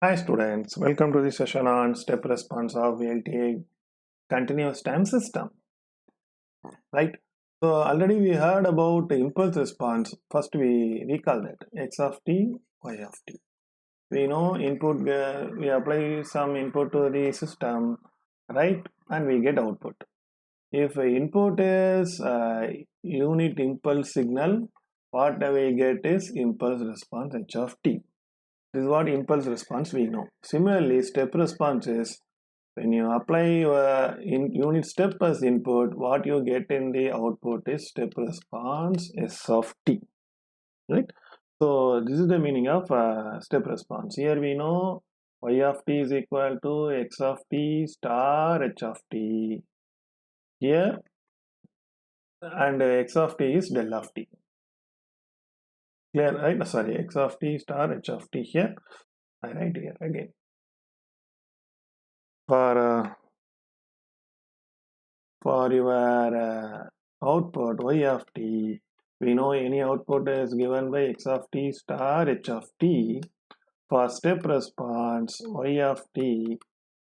Hi students, welcome to the session on step response of Ltic continuous time system. Right? So already we heard about impulse response. First we recall that x of t, y of t. We know input, we apply some input to the system, right? And we get output. If input is unit impulse signal, what we get is impulse response h of t. This is what impulse response we know. Similarly, step response is when you apply in unit step as input, what you get in the output is step response s of t, right? So this is the meaning of step response. Here we know y of t is equal to x of t star h of t here, and x of t is del of t. Clear, right? Sorry, x of t star h of t here. I write here again. For your output y of t, we know any output is given by x of t star h of t. For step response, y of t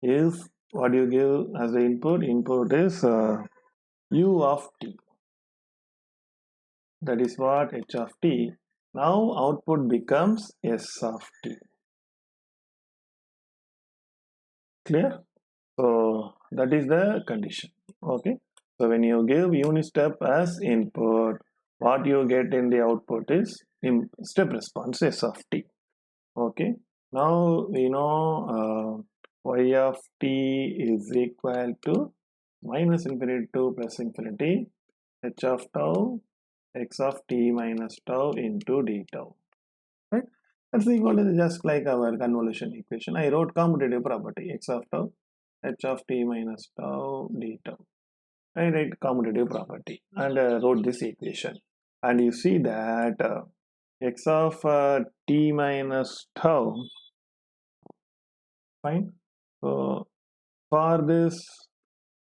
is what you give as the input. Input is u of t. That is what h of t. Now output becomes s of t. Clear? So that is the condition. Okay. So when you give unit step as input, what you get in the output is step response s of t. Okay. Now we know y of t is equal to minus infinity to plus infinity h of tau x of t minus tau into d tau. Right? That's equal to just like our convolution equation. I wrote commutative property x of tau h of t minus tau d tau. I write commutative property and wrote this equation. And you see that x of t minus tau, fine. So for this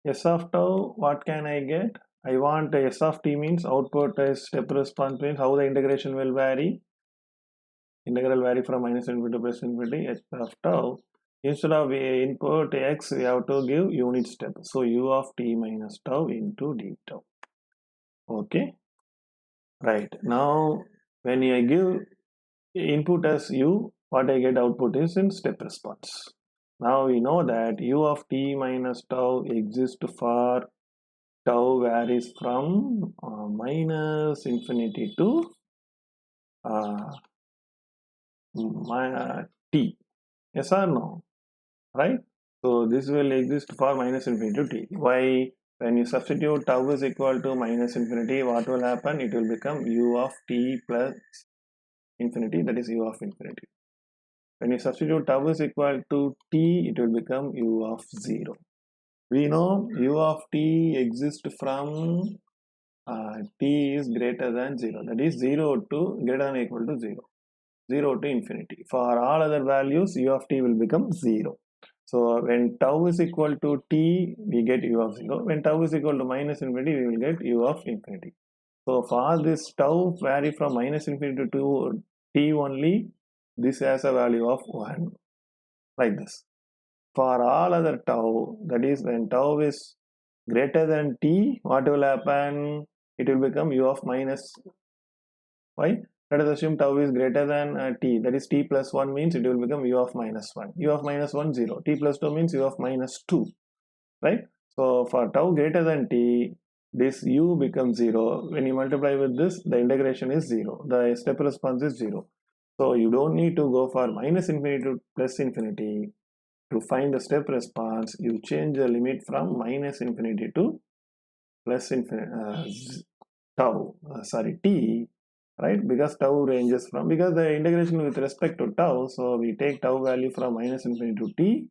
s of tau, what can I get? I want s of t means output is step response means how the integration will vary. Integral vary from minus infinity to plus infinity h of tau. Instead of input x, we have to give unit step. So u of t minus tau into d tau. Okay. Right. Now, when I give input as u, what I get output is in step response. Now we know that u of t minus tau exists for tau varies from minus infinity to uh, t. Yes or no? Right? So this will exist for minus infinity to t. Why? When you substitute tau is equal to minus infinity, what will happen? It will become u of t plus infinity, that is u of infinity. When you substitute tau is equal to t, it will become u of 0. We know u of t exists from t is greater than 0, that is 0 to greater than or equal to 0, 0 to infinity. For all other values, u of t will become 0. So when tau is equal to t, we get u of 0. When tau is equal to minus infinity, we will get u of infinity. So for this tau vary from minus infinity to t only, this has a value of 1, like this. For all other tau, that is when tau is greater than t, what will happen? It will become u of minus. Why? Let us assume tau is greater than t, that is t plus 1 means it will become u of minus 1. U of minus 1, 0. T plus 2 means u of minus 2. Right? So for tau greater than t, this u becomes 0. When you multiply with this, the integration is 0. The step response is 0. So you don't need to go for minus infinity to plus infinity. To find the step response, you change the limit from minus infinity to plus infinity, t, right? Because tau ranges from, because the integration with respect to tau, so we take tau value from minus infinity to t,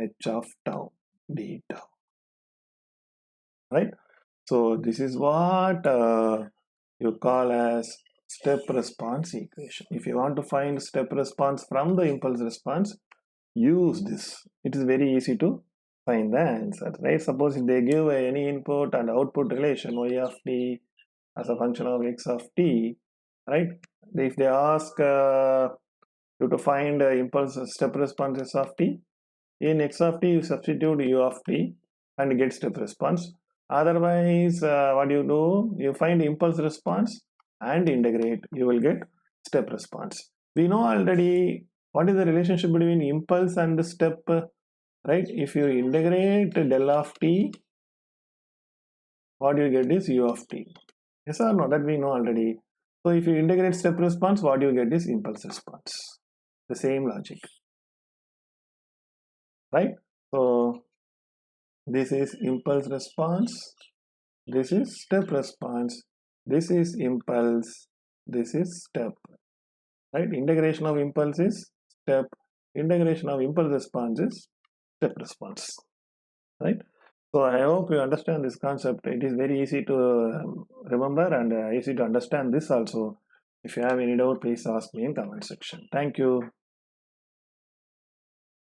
h of tau d tau, right? So this is what you call as step response equation. If you want to find step response from the impulse response, use this. It is very easy to find the answer, right? Suppose if they give any input and output relation y of t as a function of x of t, right? If they ask You to find impulse step responses of t. In x of t, you substitute u of t and get step response. Otherwise, what you do, you find impulse response and integrate, you will get step response. We know already what is the relationship between impulse and step, right? If you integrate del of t, what you get is u of t. Yes or no? That we know already. So if you integrate step response, what you get is impulse response. The same logic, right? So this is impulse response, this is step response, this is impulse, this is step, right? Integration of impulse is step, integration of impulse response is step response, right? So I hope you understand this concept. It is very easy to remember and easy to understand this also. If you have any doubt, please ask me in comment section. Thank you.